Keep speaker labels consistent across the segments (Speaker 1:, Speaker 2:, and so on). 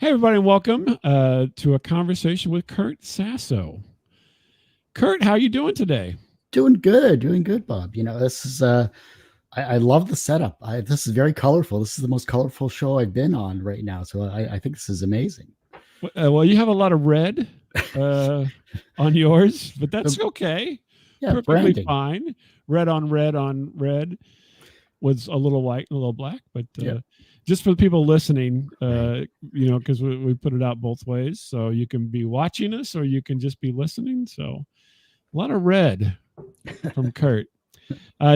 Speaker 1: Hey, everybody, and welcome to a conversation with Kurtis Sasso. Kurt, how you doing today?
Speaker 2: Doing good, Bob. This is I love the setup. This is very colorful. This is the most colorful show I've been on right now. So I think this is amazing.
Speaker 1: Well, you have a lot of red on yours, but that's okay.
Speaker 2: Yeah,
Speaker 1: Perfectly
Speaker 2: branding.
Speaker 1: fine. Red on red was a little white and a little black, but
Speaker 2: Yeah.
Speaker 1: just for the people listening,
Speaker 2: Right.
Speaker 1: because we put it out both ways. So you can be watching us or you can just be listening. So a lot of red from Kurt.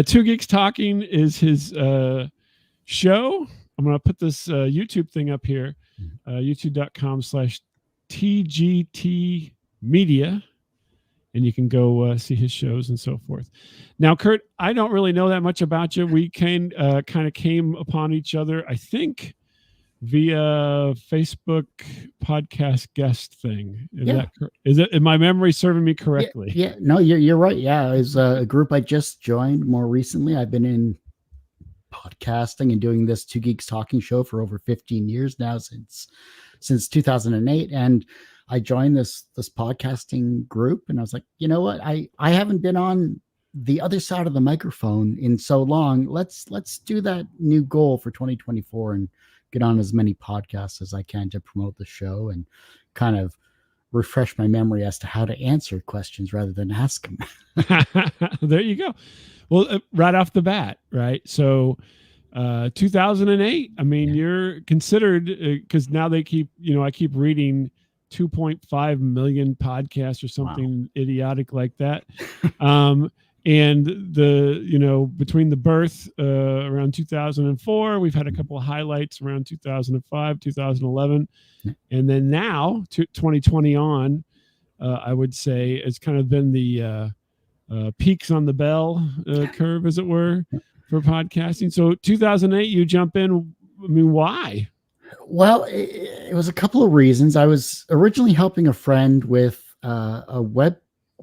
Speaker 1: Two Geeks Talking is his show. I'm going to put this YouTube thing up here, youtube.com/TGT Media, and you can go see his shows and so forth. Now, Kurt, I don't really know that much about you. We kind of came upon each other, I think, via Facebook podcast guest thing. Is it? Is my memory serving me correctly?
Speaker 2: Yeah. No, you're right. Yeah, it's a group I just joined more recently. I've been in podcasting and doing this Two Geeks Talking show for over 15 years now, since 2008, and I joined this podcasting group, and I was like, you know what, I haven't been on the other side of the microphone in so long. Let's do that new goal for 2024 and get on as many podcasts as I can to promote the show and kind of refresh my memory as to how to answer questions rather than ask them.
Speaker 1: There you go. Well, right off the bat, right? So 2008, I mean, you're considered, because now they keep, I keep reading 2.5 million podcasts or something idiotic like that. And between the birth around 2004, we've had a couple of highlights around 2005, 2011. And then now, 2020 on, I would say it's kind of been the peaks on the bell curve, as it were, for podcasting. So 2008, you jump in. I mean, why?
Speaker 2: Well, it was a couple of reasons. I was originally helping a friend with a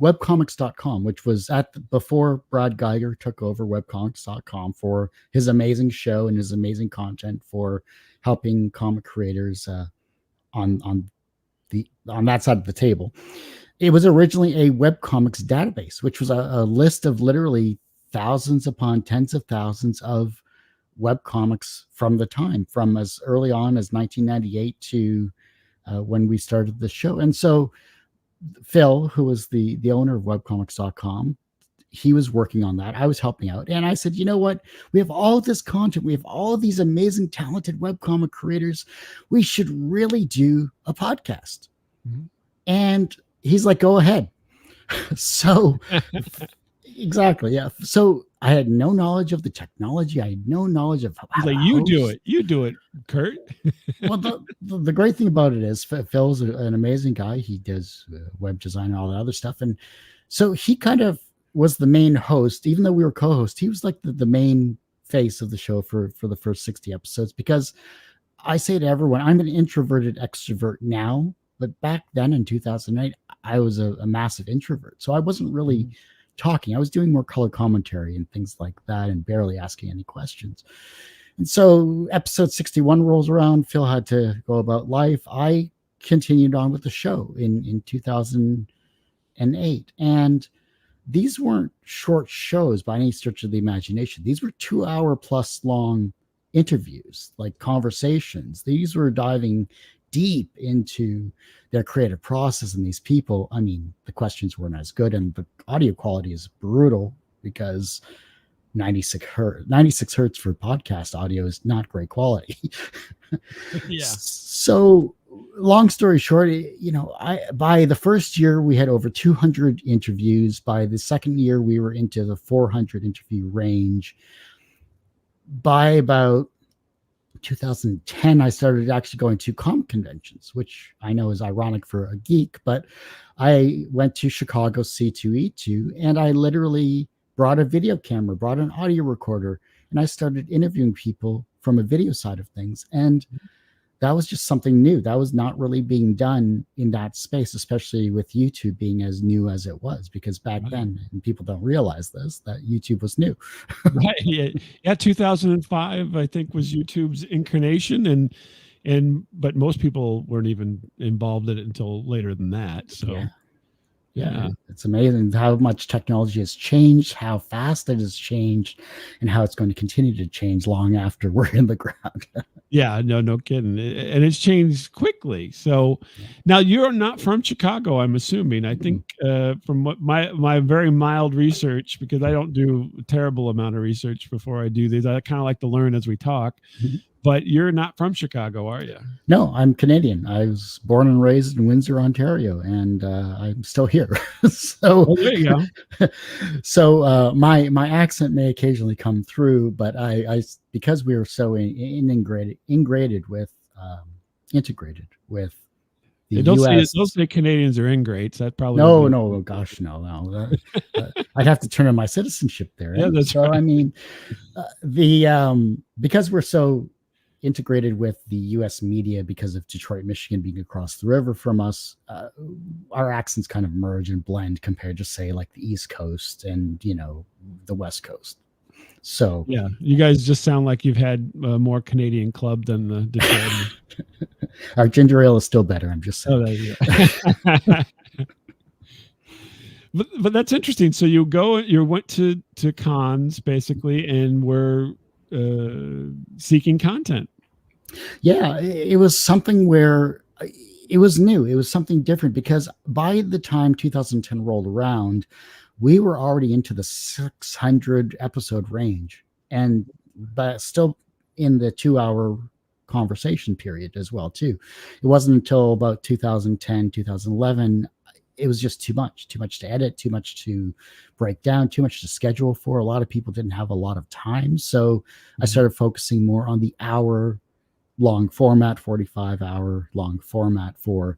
Speaker 2: webcomics.com, which was before Brad Geiger took over webcomics.com for his amazing show and his amazing content for helping comic creators on that side of the table. It was originally a webcomics database, which was a list of literally thousands upon tens of thousands of webcomics from the time, from as early on as 1998 to when we started the show. And so Phil, who was the owner of webcomics.com, he was working on that. I was helping out. And I said, you know what? We have all this content. We have all these amazing, talented webcomic creators. We should really do a podcast. Mm-hmm. And he's like, go ahead. So exactly. Yeah. So I had no knowledge of the technology. I had no knowledge of
Speaker 1: how like, you do it. You do it, Kurt.
Speaker 2: Well, the great thing about it is Phil's an amazing guy. He does web design and all that other stuff. And so he kind of was the main host, even though we were co-hosts. He was like the main face of the show for the first 60 episodes, because I say to everyone, I'm an introverted extrovert now, but back then in 2008, I was a massive introvert. So I wasn't really talking. I was doing more color commentary and things like that and barely asking any questions. And so episode 61 rolls around. Phil had to go about life. I continued on with the show in 2008. And these weren't short shows by any stretch of the imagination. These were 2 hour plus long interviews, like conversations. These were diving deep into their creative process and these people. I mean, the questions weren't as good and the audio quality is brutal because 96 hertz for podcast audio is not great quality.
Speaker 1: Yeah.
Speaker 2: So long story short, by the first year we had over 200 interviews. By the second year, we were into the 400 interview range. By about 2010, I started actually going to comic conventions, which I know is ironic for a geek, but I went to Chicago C2E2 and I literally brought a video camera, brought an audio recorder, and I started interviewing people from a video side of things. And that was just something new. That was not really being done in that space, especially with YouTube being as new as it was, because back then, and people don't realize this, that YouTube was new.
Speaker 1: Right. Yeah. 2005, I think, was YouTube's incarnation. And but most people weren't even involved in it until later than that. So
Speaker 2: Yeah.
Speaker 1: yeah.
Speaker 2: It's amazing how much technology has changed, how fast it has changed, and how it's going to continue to change long after we're in the ground.
Speaker 1: Yeah, no kidding. And it's changed quickly. So
Speaker 2: Yeah.
Speaker 1: now you're not from Chicago, I'm assuming. I think from what my very mild research, because I don't do a terrible amount of research before I do these. I kind of like to learn as we talk.
Speaker 2: Mhm.
Speaker 1: But you're not from Chicago, are you?
Speaker 2: No, I'm Canadian. I was born and raised in Windsor, Ontario, and I'm still here. So,
Speaker 1: Oh, there you go.
Speaker 2: my accent may occasionally come through, but I because we were so integrated with integrated with the
Speaker 1: Don't
Speaker 2: U.S.
Speaker 1: say Canadians are ingrates. That probably would
Speaker 2: No,
Speaker 1: be
Speaker 2: no, gosh, no. I'd have to turn in my citizenship there.
Speaker 1: yeah,
Speaker 2: Eh?
Speaker 1: that's
Speaker 2: So,
Speaker 1: right.
Speaker 2: I mean, the because we're so integrated with the U.S. media because of Detroit, Michigan being across the river from us, our accents kind of merge and blend compared to say like the East Coast and the West Coast. So
Speaker 1: Yeah, you guys just sound like you've had more Canadian club than the Detroit.
Speaker 2: our ginger ale is still better. I'm just saying.
Speaker 1: Oh, there you go. But that's interesting. So you went to cons basically, and were seeking content.
Speaker 2: Yeah, it was something where it was new. It was something different because by the time 2010 rolled around, we were already into the 600 episode range, and but still in the 2 hour conversation period as well too. It wasn't until about 2010, 2011 it was just too much to edit, too much to break down, too much to schedule for. A lot of people didn't have a lot of time, so I started focusing more on the hour long format, 45-hour long format for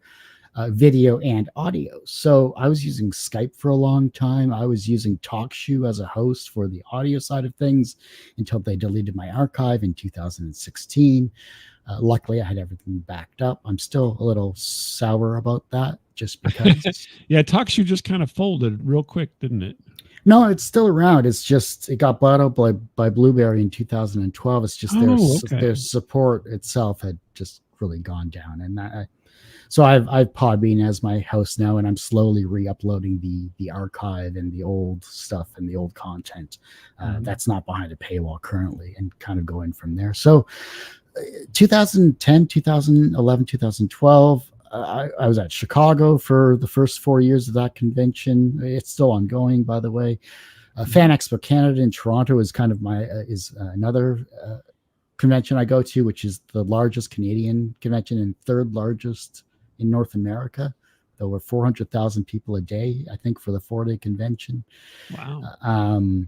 Speaker 2: video and audio. So I was using Skype for a long time. I was using TalkShoe as a host for the audio side of things until they deleted my archive in 2016. Luckily, I had everything backed up. I'm still a little sour about that just because.
Speaker 1: Yeah, TalkShoe just kind of folded real quick, didn't it?
Speaker 2: No, it's still around. It's just it got bought up by Blueberry in 2012. It's just their support itself had just really gone down, and so I've Podbean as my host now, and I'm slowly re-uploading the archive and the old stuff and the old content that's not behind a paywall currently, and kind of going from there. So 2010, 2011, 2012. I was at Chicago for the first 4 years of that convention. It's still ongoing, by the way. Fan Expo Canada in Toronto is kind of is another convention I go to, which is the largest Canadian convention and third largest in North America. There were 400,000 people a day, I think, for the 4-day convention.
Speaker 1: Wow.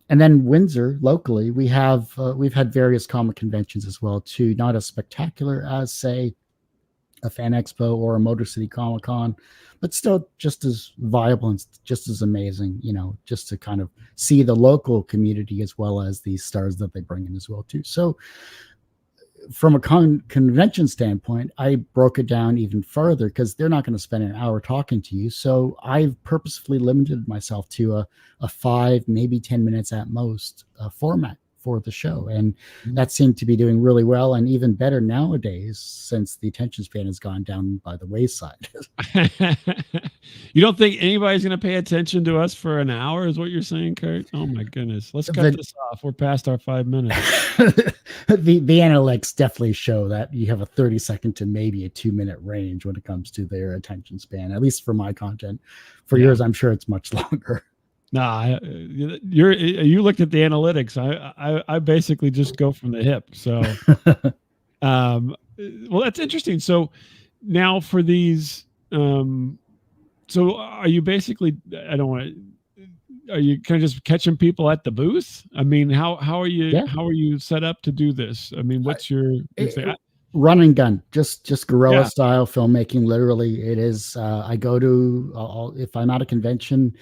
Speaker 2: And then Windsor, locally, we've had various comic conventions as well too. Not as spectacular as, say, a Fan Expo or a Motor City Comic Con, but still just as viable and just as amazing, just to kind of see the local community as well as the stars that they bring in as well too. So from a convention standpoint, I broke it down even further because they're not going to spend an hour talking to you. So I've purposefully limited myself to a 5, maybe 10 minutes at most format for the show, and that seemed to be doing really well, and even better nowadays since the attention span has gone down by the wayside.
Speaker 1: You don't think anybody's going to pay attention to us for an hour, is what you're saying, Kurt? Oh my goodness, let's cut this off. We're past our 5 minutes.
Speaker 2: the analytics definitely show that you have a 30-second to maybe a 2-minute range when it comes to their attention span, at least for my content. For yours, I'm sure it's much longer.
Speaker 1: Nah, you looked at the analytics. I basically just go from the hip. So, well, that's interesting. So now for these, so are you basically? I don't want to. Are you kind of just catching people at the booth? I mean, how are you?
Speaker 2: Yeah.
Speaker 1: How are you set up to do this? I mean, what's your thing?
Speaker 2: Run and gun, just guerrilla style filmmaking. Literally, it is. I go to if I'm at a convention.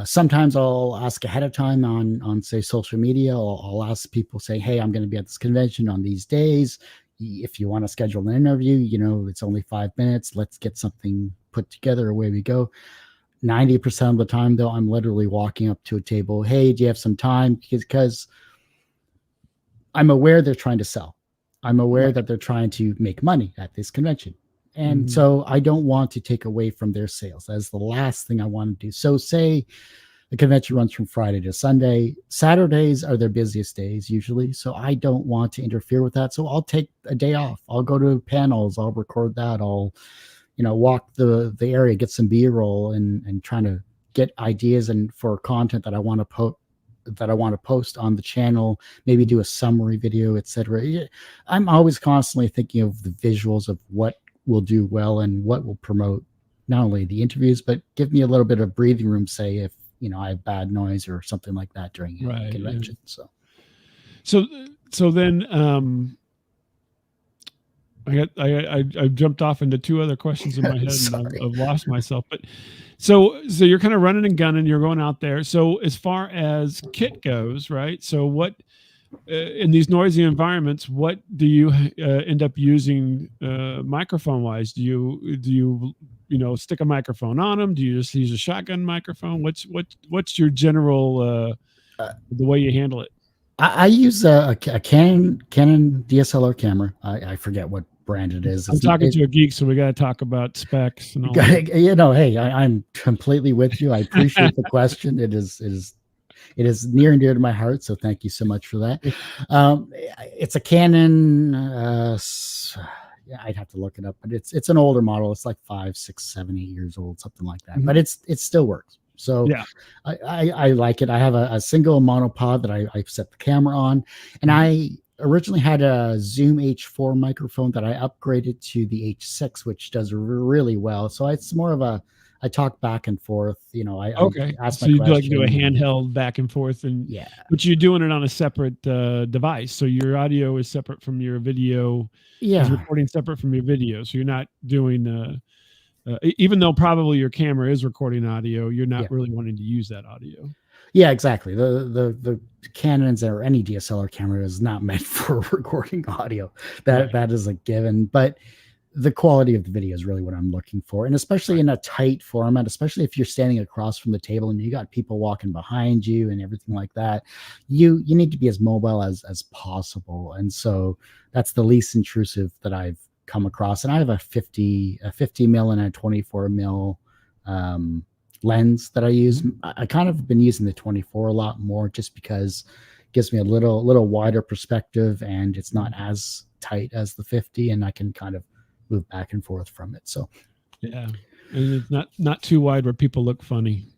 Speaker 2: Sometimes I'll ask ahead of time on say social media. I'll ask people, say, hey, I'm going to be at this convention on these days. If you want to schedule an interview, it's only 5 minutes. Let's get something put together. Away we go. 90% of the time, though, I'm literally walking up to a table. Hey, do you have some time? Because I'm aware they're trying to sell. I'm aware
Speaker 1: Right.
Speaker 2: that they're trying to make money at this convention. And
Speaker 1: Mhm.
Speaker 2: so I don't want to take away from their sales. That's the last thing I want to do. So say the convention runs from Friday to Sunday. Saturdays are their busiest days usually. So I don't want to interfere with that. So I'll take a day off. I'll go to panels. I'll record that. I'll, walk the area, get some B-roll and trying to get ideas and for content that I want to post on the channel, maybe do a summary video, etc. I'm always constantly thinking of the visuals of what will do well and what will promote not only the interviews, but give me a little bit of breathing room, say if I have bad noise or something like that during a
Speaker 1: Right. Yeah.
Speaker 2: convention. So
Speaker 1: So so then I jumped off into two other questions in my head and
Speaker 2: sorry.
Speaker 1: I've lost myself. But so you're kind of running and gunning. You're going out there. So as far as kit goes, right? So what in these noisy environments, what do you end up using microphone wise? Do you stick a microphone on them? Do you just use a shotgun microphone? What's your general
Speaker 2: Uh,
Speaker 1: the way you handle it?
Speaker 2: I use a Canon DSLR camera. I forget what brand it is.
Speaker 1: I'm talking to a geek, so we got to talk about specs and all that.
Speaker 2: Hey, I'm completely with you. I appreciate the question. It is near and dear to my heart. So thank you so much for that. It's a Canon. Yeah, I'd have to look it up, but it's an older model. It's like 5, 6, 7, 8 years old, something like that.
Speaker 1: Mhm.
Speaker 2: But it still works. So
Speaker 1: Yeah.
Speaker 2: I like it. I have a single monopod that I set the camera on, and
Speaker 1: Mhm.
Speaker 2: I originally had a Zoom H4 microphone that I upgraded to the H6, which does really well. So it's more of I talk back and forth. I
Speaker 1: Okay.
Speaker 2: ask my
Speaker 1: So you'd like to do a
Speaker 2: question.
Speaker 1: handheld back and forth,
Speaker 2: Yeah,
Speaker 1: but you're doing it on a separate device. So your audio is separate from your video, is
Speaker 2: yeah,
Speaker 1: recording separate from your video. So you're not doing, even though probably your camera is recording audio, you're not
Speaker 2: yeah.
Speaker 1: really wanting to use that audio.
Speaker 2: Yeah, exactly. The Canons or any DSLR camera is not meant for recording audio.
Speaker 1: Right.
Speaker 2: That is a given. But the quality of the video is really what I'm looking for. And especially
Speaker 1: Right.
Speaker 2: in a tight format, especially if you're standing across from the table and you got people walking behind you and everything like that, you need to be as mobile as possible. And so that's the least intrusive that I've come across. And I have a 50 mil and a 24 mil um, lens that I use.
Speaker 1: Mhm.
Speaker 2: I kind of been using the 24 a lot more just because it gives me a little wider perspective and it's not as tight as the 50 and I can kind of move back and forth from it. So
Speaker 1: Yeah. And it's not too wide where people look funny.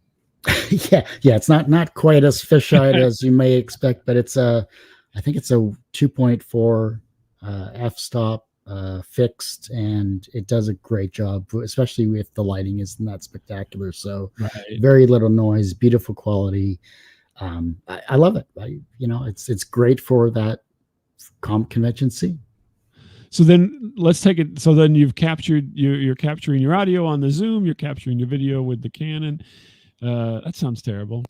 Speaker 2: yeah, it's not quite as fisheye as you may expect, but I think it's a 2.4 f-stop fixed, and it does a great job, especially if the lighting isn't that spectacular. So
Speaker 1: Right.
Speaker 2: very little noise, beautiful quality. I love it. It's great for that convention scene.
Speaker 1: So then let's take it. So then you're capturing your audio on the Zoom, you're capturing your video with the Canon. That sounds terrible.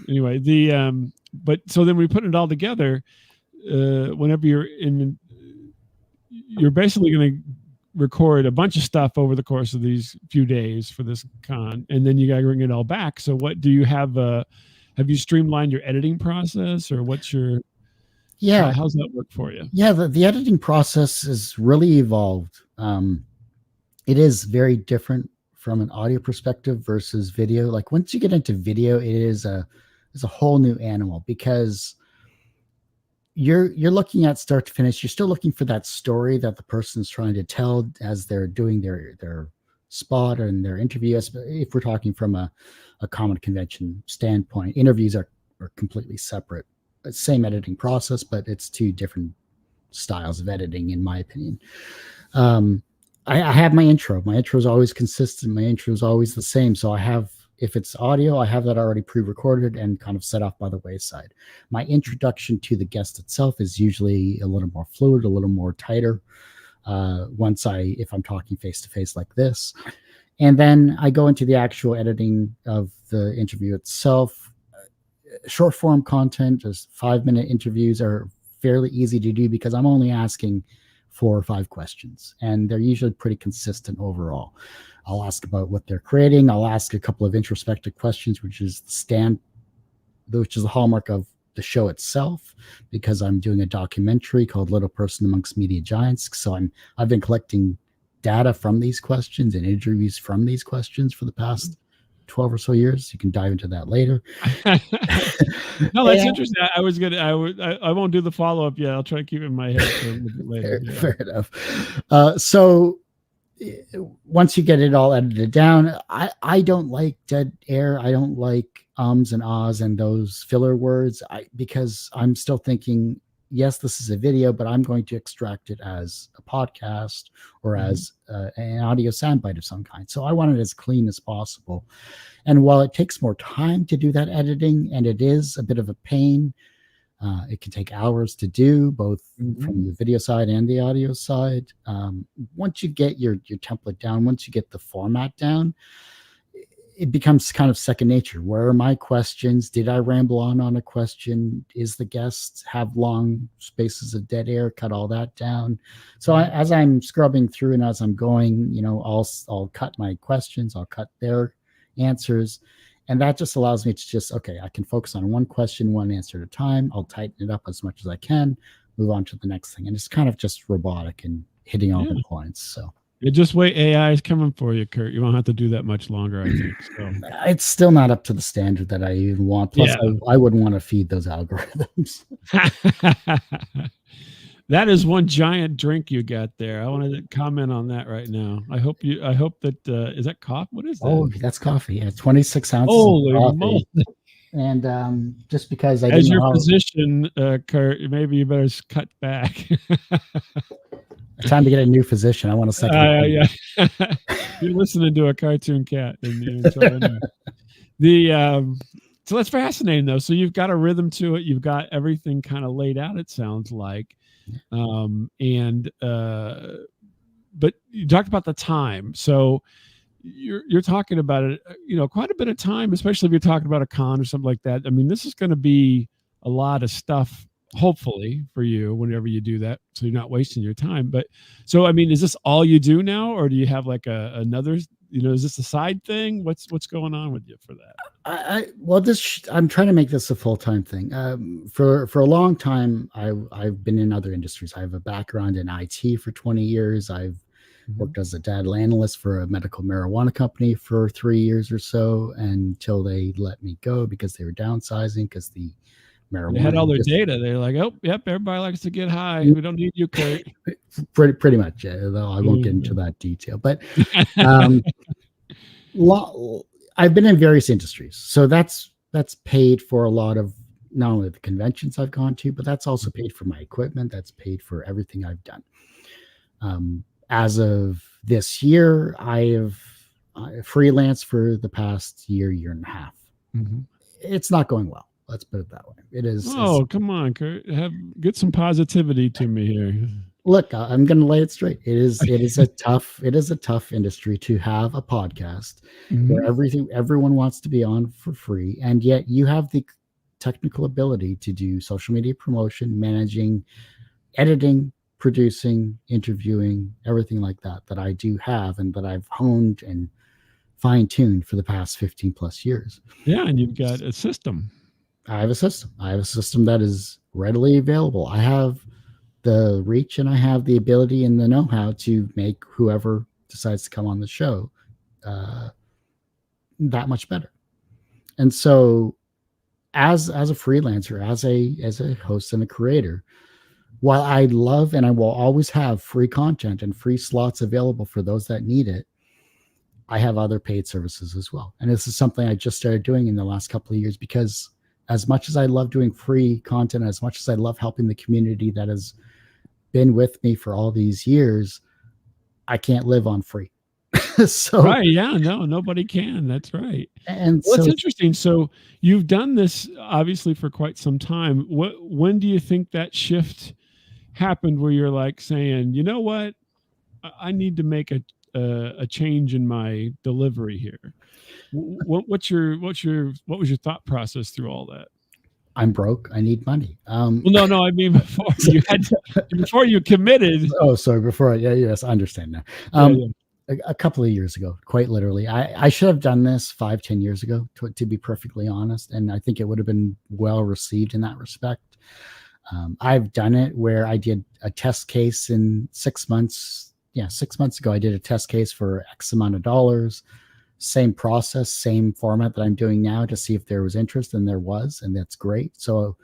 Speaker 1: Anyway, but so then we put it all together. Whenever you're basically going to record a bunch of stuff over the course of these few days for this con, and then you got to bring it all back. So what do you have? Have you streamlined your editing process, or what's your
Speaker 2: Yeah,
Speaker 1: how's that work for you?
Speaker 2: yeah. The editing process has really evolved. It is very different from an audio perspective versus video. Like once you get into video, it's a whole new animal because you're looking at start to finish. You're still looking for that story that the person's trying to tell as they're doing their spot and their interview. If we're talking from a common convention standpoint, interviews are completely separate. Same editing process, but it's two different styles of editing, in my opinion. I have my intro. My intro is always consistent. My intro is always the same. So if it's audio, I have that already pre-recorded and kind of set off by the wayside. My introduction to the guest itself is usually a little more fluid, a little more tighter. If I'm talking face to face like this, and then I go into the actual editing of the interview itself. Short form content, just 5-minute interviews are fairly easy to do because I'm only asking 4 or 5 questions and they're usually pretty consistent overall. I'll ask about what they're creating. I'll ask a couple of introspective questions, which is the hallmark of the show itself, because I'm doing a documentary called Little Person Amongst Media Giants. So I've been collecting data from these questions and interviews from these questions for the past 12 or so years. You can dive into that later.
Speaker 1: No, that's interesting. I won't do the follow-up yet. I'll try to keep it in my head for a little bit later.
Speaker 2: Fair enough. So once you get it all edited down, I don't like dead air. I don't like ums and ahs and those filler words, because I'm still thinking, yes, this is a video, but I'm going to extract it as a podcast or as an audio soundbite of some kind. So I want it as clean as possible. And while it takes more time to do that editing, and it is a bit of a pain, it can take hours to do, both from the video side and the audio side. Once you get your template down, once you get the format down, it becomes kind of second nature. Where are my questions? Did I ramble on a question? Is the guest have long spaces of dead air? Cut all that down. So as I'm scrubbing through and as I'm going, I'll cut my questions, I'll cut their answers. And that just allows me to okay, I can focus on one question, one answer at a time. I'll tighten it up as much as I can, move on to the next thing. And it's kind of just robotic and hitting all the points. So
Speaker 1: you just wait, AI is coming for you, Kurt. You won't have to do that much longer, I think. So.
Speaker 2: It's still not up to the standard that I even want. Plus, I wouldn't want to feed those algorithms.
Speaker 1: That is one giant drink you got there. I want to comment on that right now. I hope that is that coffee? What is that?
Speaker 2: Oh, that's coffee. Yeah, 26 ounces
Speaker 1: Holy
Speaker 2: of coffee.
Speaker 1: moly.
Speaker 2: And just because I
Speaker 1: as your physician, Kurt, maybe you better cut back.
Speaker 2: Time to get a new physician. I want a second.
Speaker 1: Yeah. You're listening to a cartoon cat. So that's fascinating, though. So you've got a rhythm to it. You've got everything kind of laid out, it sounds like. But you talked about the time. So you're talking about it, quite a bit of time, especially if you're talking about a con or something like that. I mean, this is going to be a lot of stuff, hopefully, for you whenever you do that, so you're not wasting your time. But so, I mean, is this all you do now, or do you have like another, is this a side thing? What's going on with you for that?
Speaker 2: I'm trying to make this a full-time thing. For a long time, I've been in other industries. I have a background in IT for 20 years. I've worked as a data analyst for a medical marijuana company for 3 years or so, until they let me go because they were downsizing, because the marijuana.
Speaker 1: They had all their data. They're like, oh, yep, everybody likes to get high. We don't need you, Kurt.
Speaker 2: Pretty much. Yeah, though I won't get into that detail. But I've been in various industries, so that's paid for a lot of not only the conventions I've gone to, but that's also paid for my equipment. That's paid for everything I've done. As of this year, I have freelanced for the past year and a half. It's not going well. Let's put it that way. It is.
Speaker 1: Oh, come on, Kurt. Get some positivity to me here.
Speaker 2: Look, I'm going to lay it straight. It is a tough industry to have a podcast where everyone wants to be on for free, and yet you have the technical ability to do social media promotion, managing, editing, producing, interviewing, everything like that I do have, and that I've honed and fine-tuned for the past 15 plus years.
Speaker 1: Yeah, and you've got a system.
Speaker 2: I have a system that is readily available. I have the reach, and I have the ability and the know-how to make whoever decides to come on the show that much better. And so as a freelancer, as a host and a creator, while I love and I will always have free content and free slots available for those that need it, I have other paid services as well. And this is something I just started doing in the last couple of years, because as much as I love doing free content, as much as I love helping the community that has been with me for all these years, I can't live on free. So
Speaker 1: right, yeah, no, nobody can. That's right.
Speaker 2: And
Speaker 1: well, it's interesting. So you've done this obviously for quite some time. When do you think that shift happened, where you're like saying, you know what, I need to make a change in my delivery here? What was your thought process through all that?
Speaker 2: I'm broke. I need money.
Speaker 1: Well, no. I mean, before you committed.
Speaker 2: Oh, sorry. Yes, I understand now.
Speaker 1: Yeah.
Speaker 2: a couple of years ago, quite literally. I should have done this 5-10 years ago, to be perfectly honest, and I think it would have been well received in that respect. I've done it where I did a test case in 6 months. Yeah, 6 months ago, I did a test case for X amount of dollars. Same process, same format that I'm doing now to see if there was interest, and there was, and that's great. So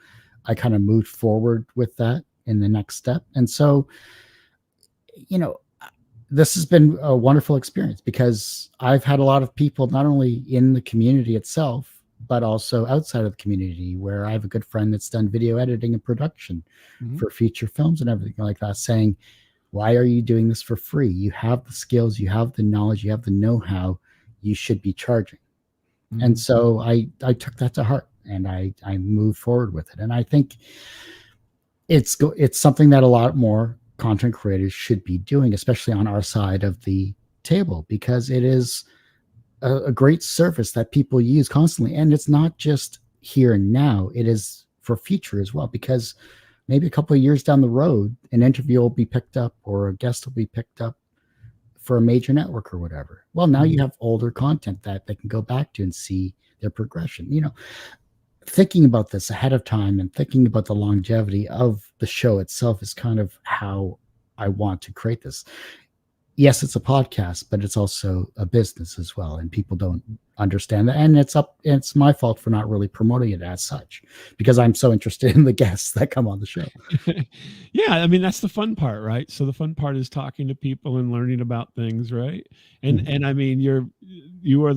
Speaker 2: I kind of moved forward with that in the next step. And so, you know, this has been a wonderful experience because I've had a lot of people, not only in the community itself, but also outside of the community, where I have a good friend that's done video editing and production for feature films and everything like that, saying, why are you doing this for free? You have the skills, you have the knowledge, you have the know-how, you should be charging. And so I took that to heart, and I moved forward with it. And I think it's something that a lot more content creators should be doing, especially on our side of the table, because it is a great service that people use constantly. And it's not just here and now, it is for future as well, because maybe a couple of years down the road, an interview will be picked up or a guest will be picked up for a major network or whatever. Well, now you have older content that they can go back to and see their progression. Thinking about this ahead of time and thinking about the longevity of the show itself is kind of how I want to create this. Yes, it's a podcast, but it's also a business as well, and people don't understand that. And it's my fault for not really promoting it as such, because I'm so interested in the guests that come on the show.
Speaker 1: Yeah, I mean, that's the fun part, right? So the fun part is talking to people and learning about things, right? And I mean, you are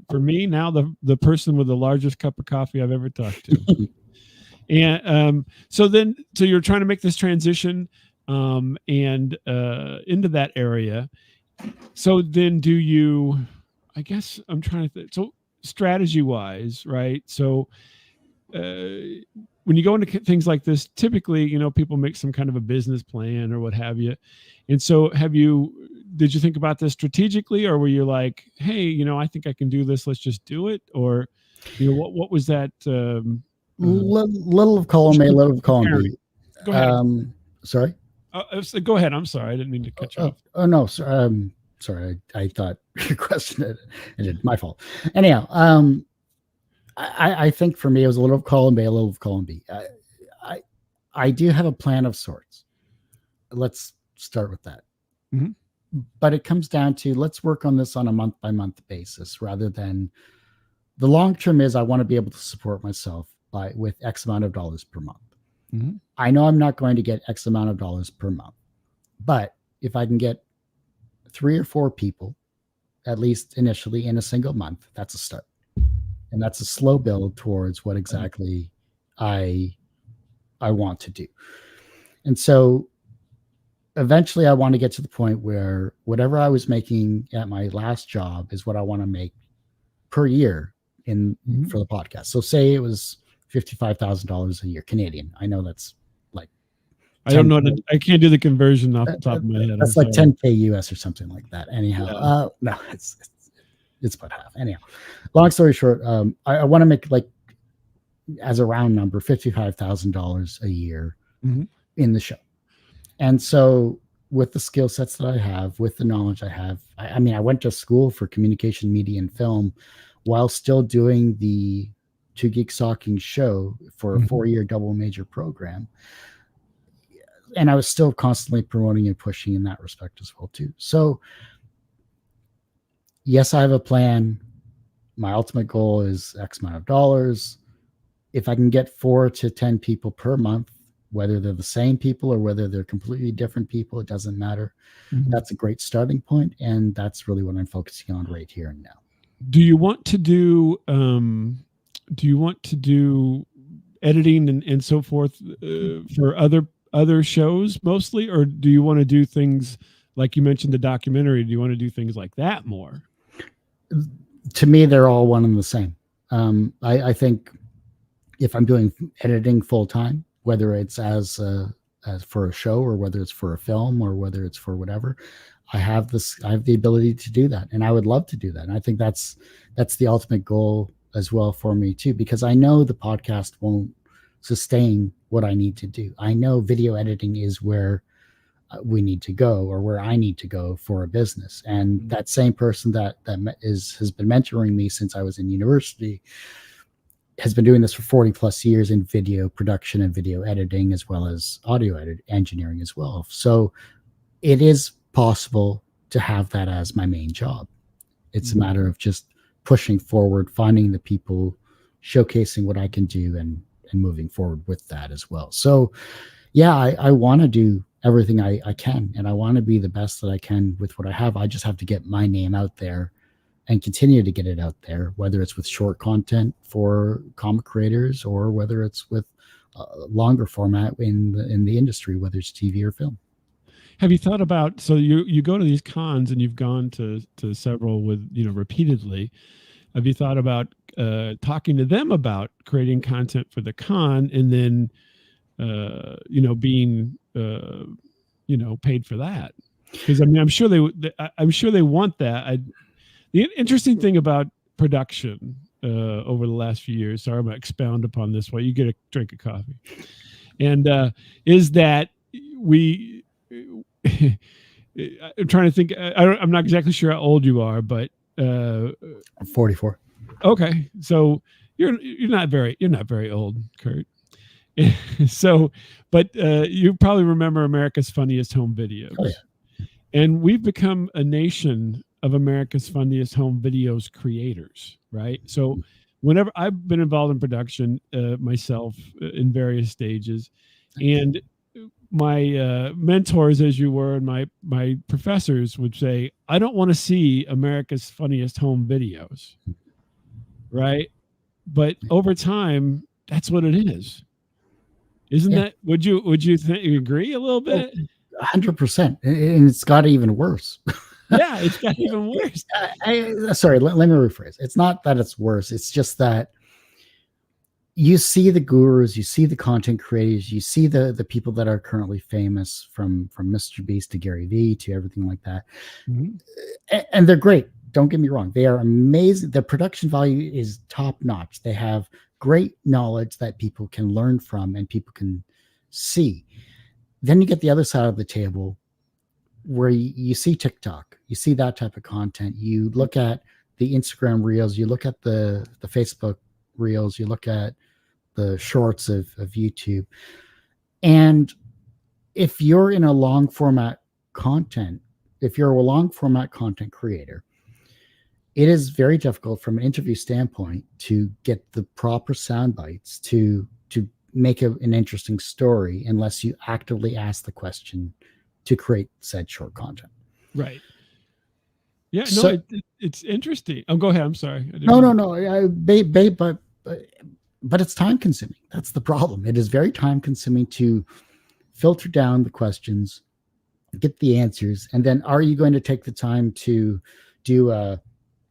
Speaker 1: for me now, the person with the largest cup of coffee I've ever talked to. And so you're trying to make this transition and into that area. So then I guess I'm trying to think. So strategy wise, right? So when you go into things like this, typically, people make some kind of a business plan or what have you. And so did you think about this strategically, or were you like, hey, I think I can do this, let's just do it? Or, what was that?
Speaker 2: Little of column A, little of column B.
Speaker 1: Go ahead.
Speaker 2: Sorry?
Speaker 1: Go ahead. I'm sorry. I didn't mean to cut you off.
Speaker 2: Oh, no. Sorry. I thought your question ended. My fault. Anyhow, I think for me, it was a little of column A, a little of column B. I do have a plan of sorts. Let's start with that. But it comes down to, let's work on this on a month-by-month basis, rather than the long term is I want to be able to support myself with X amount of dollars per month. I know I'm not going to get X amount of dollars per month, but if I can get 3 or 4 people, at least initially in a single month, that's a start. And that's a slow build towards what exactly I want to do. And so eventually I want to get to the point where whatever I was making at my last job is what I want to make per year for the podcast. So say it was $55,000 a year Canadian. I know that's like,
Speaker 1: I don't know. I can't do the conversion off the top of my head.
Speaker 2: That's like 10K US or something like that. Anyhow, no, it's about half. Anyhow, long story short, I want to make, like, as a round number, $55,000 a year in the show. And so with the skill sets that I have, with the knowledge I have, I mean, I went to school for communication, media, and film while still doing the Two Geeks Talking show for a 4-year double major program. And I was still constantly promoting and pushing in that respect as well, too. So yes, I have a plan. My ultimate goal is X amount of dollars. If I can get 4 to 10 people per month, whether they're the same people or whether they're completely different people, it doesn't matter. That's a great starting point. And that's really what I'm focusing on right here and now.
Speaker 1: Do you want to do editing and so forth for other shows mostly, or do you want to do things like you mentioned the documentary? Do you want to do things like that more?
Speaker 2: To me, they're all one and the same. I think if I'm doing editing full time, whether it's as for a show or whether it's for a film or whether it's for whatever, I have the ability to do that, and I would love to do that. And I think that's the ultimate goal as well for me too, because I know the podcast won't sustain what I need to do. I know video editing is where we need to go, or where I need to go for a business. And that same person that has been mentoring me since I was in university has been doing this for 40 plus years in video production and video editing, as well as audio engineering as well. So it is possible to have that as my main job. It's a matter of just pushing forward, finding the people, showcasing what I can do, and moving forward with that as well. So yeah, I want to do everything I can, and I want to be the best that I can with what I have. I just have to get my name out there and continue to get it out there, whether it's with short content for comic creators, or whether it's with longer format in the industry, whether it's TV or film.
Speaker 1: Have you thought about, so you go to these cons, and you've gone to several with, repeatedly. Have you thought about talking to them about creating content for the con, and then being paid for that? Because I mean, I'm sure they want that. The interesting thing about production over the last few years, sorry, I'm going to expound upon this while you get a drink of coffee, and is that we I'm trying to think. I'm not exactly sure how old you are, but
Speaker 2: I'm 44.
Speaker 1: Okay, so you're not very old, Kurt. So, but you probably remember America's Funniest Home Videos.
Speaker 2: Oh, yeah.
Speaker 1: And we've become a nation of America's Funniest Home Videos creators, right? So whenever I've been involved in production myself in various stages, and my mentors, as you were, and my professors would say, I don't want to see America's Funniest Home Videos, right? But over time, that's what it is. Isn't that? Would you agree a little bit?
Speaker 2: 100%, and it's got even worse.
Speaker 1: Yeah, it's got even worse.
Speaker 2: Sorry, let me rephrase. It's not that it's worse. It's just that you see the gurus, you see the content creators, you see the people that are currently famous, from Mr. Beast to Gary Vee to everything like that, and they're great. Don't get me wrong; they are amazing. The production value is top notch. They have great knowledge that people can learn from and people can see. Then you get the other side of the table, where you see TikTok, you see that type of content. You look at the Instagram reels, you look at the Facebook reels, you look at the shorts of YouTube. And if you're in a long format content, if you're a long format content creator, it is very difficult from an interview standpoint to get the proper sound bites to make an interesting story, unless you actively ask the question to create said short content.
Speaker 1: Right. Yeah. So, no, it's interesting. Oh, go ahead. I'm sorry.
Speaker 2: No. But it's time consuming. That's the problem. It is very time consuming to filter down the questions, get the answers, and then are you going to take the time to do a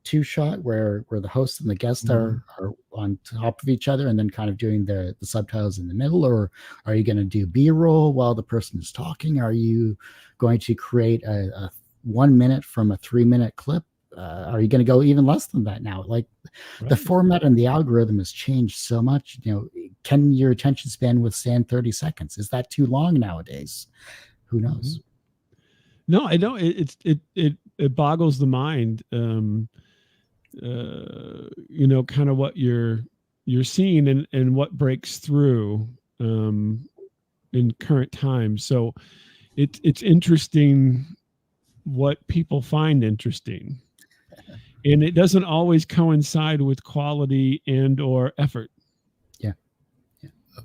Speaker 2: two-shot where the host and the guest are on top of each other, and then kind of doing the subtitles in the middle? Or are you going to do B-roll while the person is talking? Are you going to create a 1 minute from a 3-minute clip? Are you going to go even less than that now? Like, the format and the algorithm has changed so much. Can your attention span withstand 30 seconds? Is that too long nowadays? Who knows?
Speaker 1: No, I don't. It boggles the mind. Kind of what you're seeing and what breaks through in current times. So it's interesting what people find interesting, and it doesn't always coincide with quality and or effort.
Speaker 2: Yeah.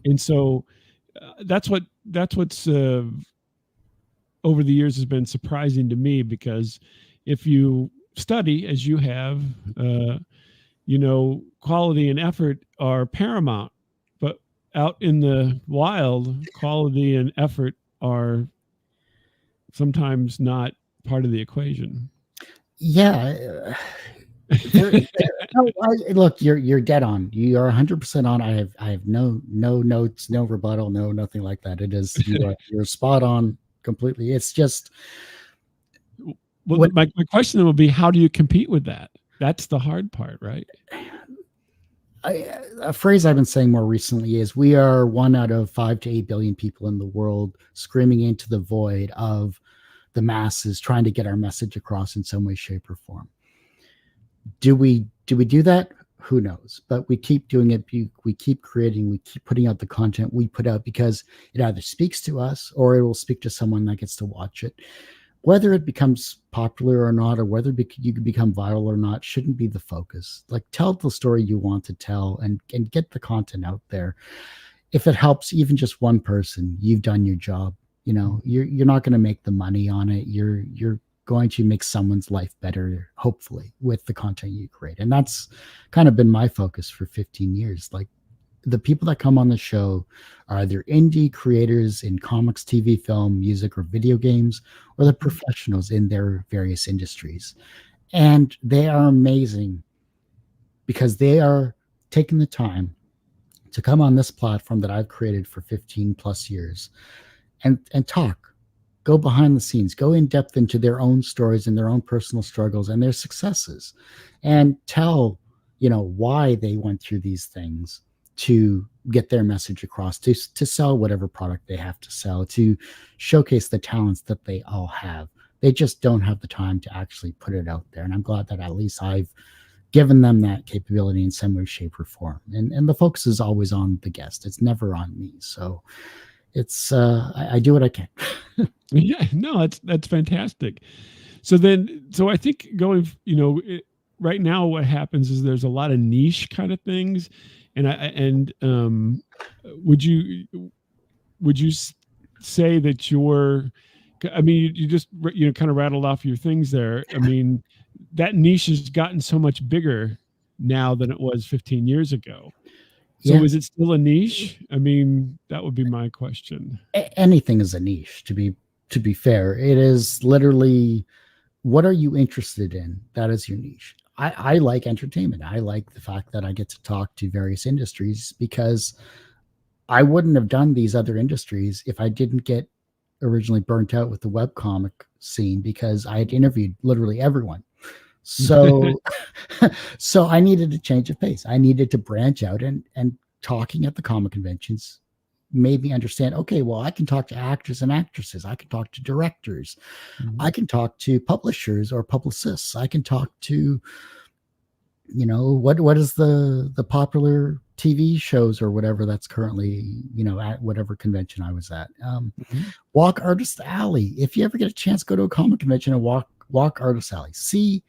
Speaker 1: And so that's what's over the years has been surprising to me, because if you study, as you have, quality and effort are paramount, but out in the wild, quality and effort are sometimes not part of the equation.
Speaker 2: Yeah. Look, you're dead on. You are 100% on. I have no notes, no rebuttal, nothing like that. It is, you're spot on completely. It's just,
Speaker 1: well, my question would be, how do you compete with that? That's the hard part, right?
Speaker 2: A phrase I've been saying more recently is we are 1 out of 5 to 8 billion people in the world screaming into the void of the masses trying to get our message across in some way, shape, or form. Do we do that? Who knows? But we keep doing it. We keep creating. We keep putting out the content we put out because it either speaks to us or it will speak to someone that gets to watch it. Whether it becomes popular or not, or whether you can become viral or not, shouldn't be the focus. Like, tell the story you want to tell and get the content out there. If it helps even just one person, you've done your job. You're not going to make the money on it. You're going to make someone's life better, hopefully, with the content you create. And that's kind of been my focus for 15 years. Like, the people that come on the show are either indie creators in comics, TV, film, music, or video games, or the professionals in their various industries. And they are amazing because they are taking the time to come on this platform that I've created for 15 plus years and talk, go behind the scenes, go in depth into their own stories and their own personal struggles and their successes, and tell why they went through these things to get their message across, to sell whatever product they have to sell, to showcase the talents that they all have. They just don't have the time to actually put it out there. And I'm glad that at least I've given them that capability in some way, shape, or form. And the focus is always on the guest. It's never on me. So it's I do what I can.
Speaker 1: Yeah, no, that's fantastic. So I think right now what happens is there's a lot of niche kind of things, and would you say that I mean, you just kind of rattled off your things there. I mean, that niche has gotten so much bigger now than it was 15 years ago. So
Speaker 2: Yeah.
Speaker 1: is it still a niche? I mean, that would be my question.
Speaker 2: Anything is a niche, to be fair. It is literally, what are you interested in? That is your niche. I like entertainment. I like the fact that I get to talk to various industries because I wouldn't have done these other industries if I didn't get originally burnt out with the webcomic scene, because I had interviewed literally everyone. So so I needed to change of pace. I needed to branch out, and talking at the comic conventions made me understand, okay, well, I can talk to actors and actresses. I can talk to directors.
Speaker 1: Mhm.
Speaker 2: I can talk to publishers or publicists. I can talk to, what is the popular TV shows or whatever that's currently, at whatever convention I was at.
Speaker 1: Mhm.
Speaker 2: Walk Artist Alley. If you ever get a chance, go to a comic convention and walk Artist Alley. See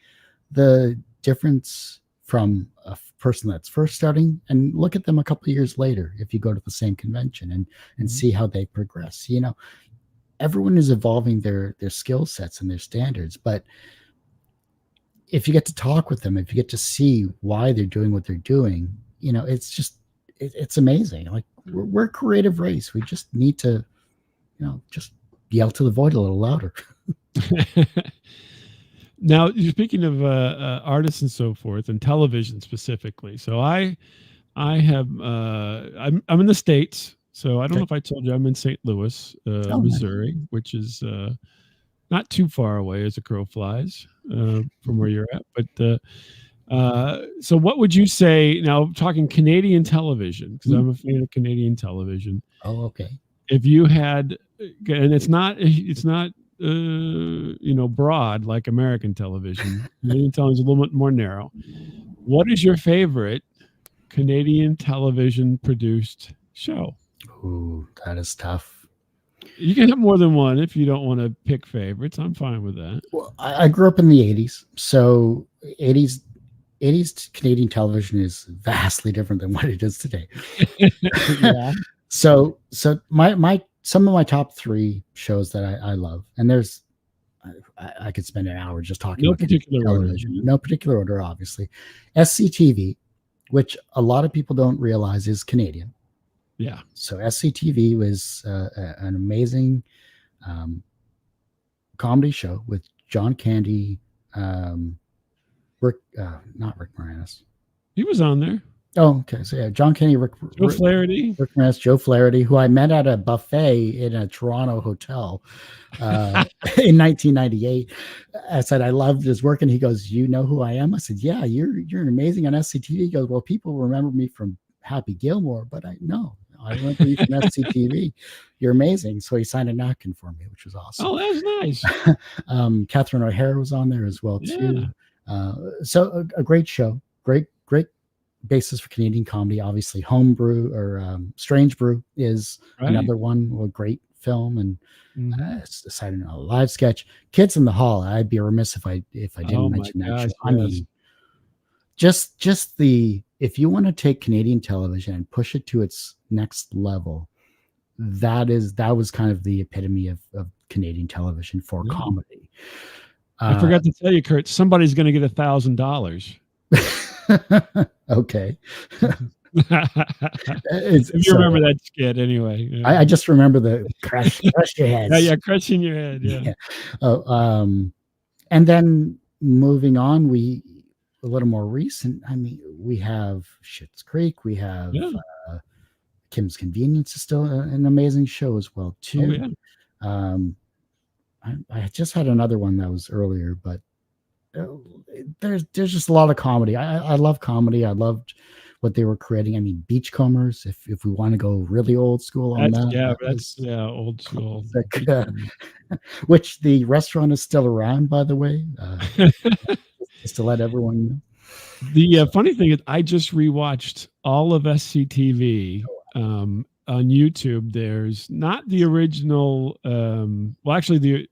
Speaker 2: the difference from a person that's first starting, and look at them a couple of years later if you go to the same convention, and
Speaker 1: Mhm.
Speaker 2: see how they progress. Everyone is evolving their skill sets and their standards, but if you get to talk with them, if you get to see why they're doing what they're doing, it's just it's amazing. Like, we're a creative race. We just need to just yell to the void a little louder.
Speaker 1: Now, you're speaking of artists and so forth, and television specifically. So I have I'm in the States. So I don't know
Speaker 2: Okay.
Speaker 1: if I told you I'm in St. Louis,
Speaker 2: Oh, nice.
Speaker 1: Missouri, which is not too far away as a crow flies from where you're at. But so what would you say now, talking Canadian television, because
Speaker 2: Hmm.
Speaker 1: I'm a fan of Canadian television.
Speaker 2: Oh, okay.
Speaker 1: If you had, and it's not broad like American television. Canadian television is a little bit more narrow. What is your favorite Canadian television produced show?
Speaker 2: Ooh, that is tough.
Speaker 1: You can have more than one if you don't want to pick favorites. I'm fine with that.
Speaker 2: Well, I grew up in the 80s. So 80s 80s Canadian television is vastly different than what it is today.
Speaker 1: Yeah.
Speaker 2: So my some of my top three shows that I love, and I could spend an hour just talking
Speaker 1: No
Speaker 2: about Canadian
Speaker 1: particular order.
Speaker 2: television. No particular order, obviously. SCTV, which a lot of people don't realize is Canadian.
Speaker 1: Yeah.
Speaker 2: So SCTV was an amazing comedy show with John Candy, Rick, not Rick Moranis.
Speaker 1: He was on there.
Speaker 2: Oh, okay. So yeah, John Kenny,
Speaker 1: Joe Flaherty.
Speaker 2: Rick Moranis, Joe Flaherty, who I met at a buffet in a Toronto hotel in 1998. I said I loved his work, and he goes, "You know who I am?" I said, "Yeah, you're amazing on SCTV." He goes, "Well, people remember me from Happy Gilmore, but I remember you from SCTV. You're amazing." So he signed a napkin for me, which was awesome.
Speaker 1: Oh, that's nice.
Speaker 2: Catherine O'Hara was on there as well
Speaker 1: Yeah.
Speaker 2: too. So a great show, great basis for Canadian comedy. Obviously, Homebrew or Strange Brew is
Speaker 1: Right.
Speaker 2: another one, a great film, and
Speaker 1: Mhm.
Speaker 2: decided on a live sketch. Kids in the Hall. I'd be remiss if I
Speaker 1: Oh
Speaker 2: didn't
Speaker 1: my
Speaker 2: mention that
Speaker 1: gosh,
Speaker 2: show. I
Speaker 1: yes.
Speaker 2: mean, just the if you want to take Canadian television and push it to its next level, that was kind of the epitome of Canadian television for
Speaker 1: Yeah.
Speaker 2: comedy.
Speaker 1: I forgot to tell you, Kurt, somebody's gonna get $1,000.
Speaker 2: Okay.
Speaker 1: If you
Speaker 2: So
Speaker 1: remember that skit anyway. Yeah.
Speaker 2: I just remember the crush your
Speaker 1: Yeah,
Speaker 2: heads.
Speaker 1: yeah, crushing your head, yeah.
Speaker 2: Yeah. Oh, and then moving on, we a little more recent. I mean, we have Schitt's Creek. We have
Speaker 1: Yeah.
Speaker 2: Kim's Convenience is still an amazing show as well
Speaker 1: Oh,
Speaker 2: too.
Speaker 1: yeah.
Speaker 2: Um, I just had another one that was earlier, but uh, there's just a lot of comedy. I love comedy. I loved what they were creating. I mean, Beachcombers. If we want to go really old school on that, that
Speaker 1: That's
Speaker 2: was
Speaker 1: old school.
Speaker 2: classic. Which the restaurant is still around, by the way. Just to let everyone know.
Speaker 1: The
Speaker 2: So,
Speaker 1: funny thing is, I just rewatched all of SCTV on YouTube. There's not the original. Well, actually,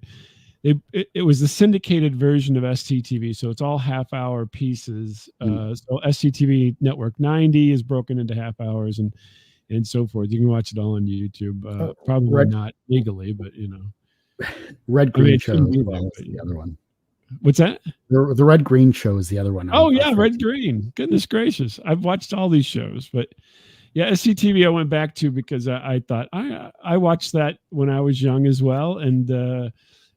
Speaker 1: it was the syndicated version of SCTV, so it's all half-hour pieces. So SCTV Network 90 is broken into half hours and so forth. You can watch it all on YouTube. Probably
Speaker 2: Red
Speaker 1: not legally, but you know,
Speaker 2: Red
Speaker 1: I mean,
Speaker 2: Green
Speaker 1: it
Speaker 2: Show
Speaker 1: shouldn't
Speaker 2: as
Speaker 1: be there.
Speaker 2: well
Speaker 1: But,
Speaker 2: is the other one.
Speaker 1: what's that?
Speaker 2: The Red Green Show is the other one.
Speaker 1: Oh yeah, Red Green. Goodness gracious, I've watched all these shows, but yeah, SCTV I went back to because I thought I watched that when I was young as well, and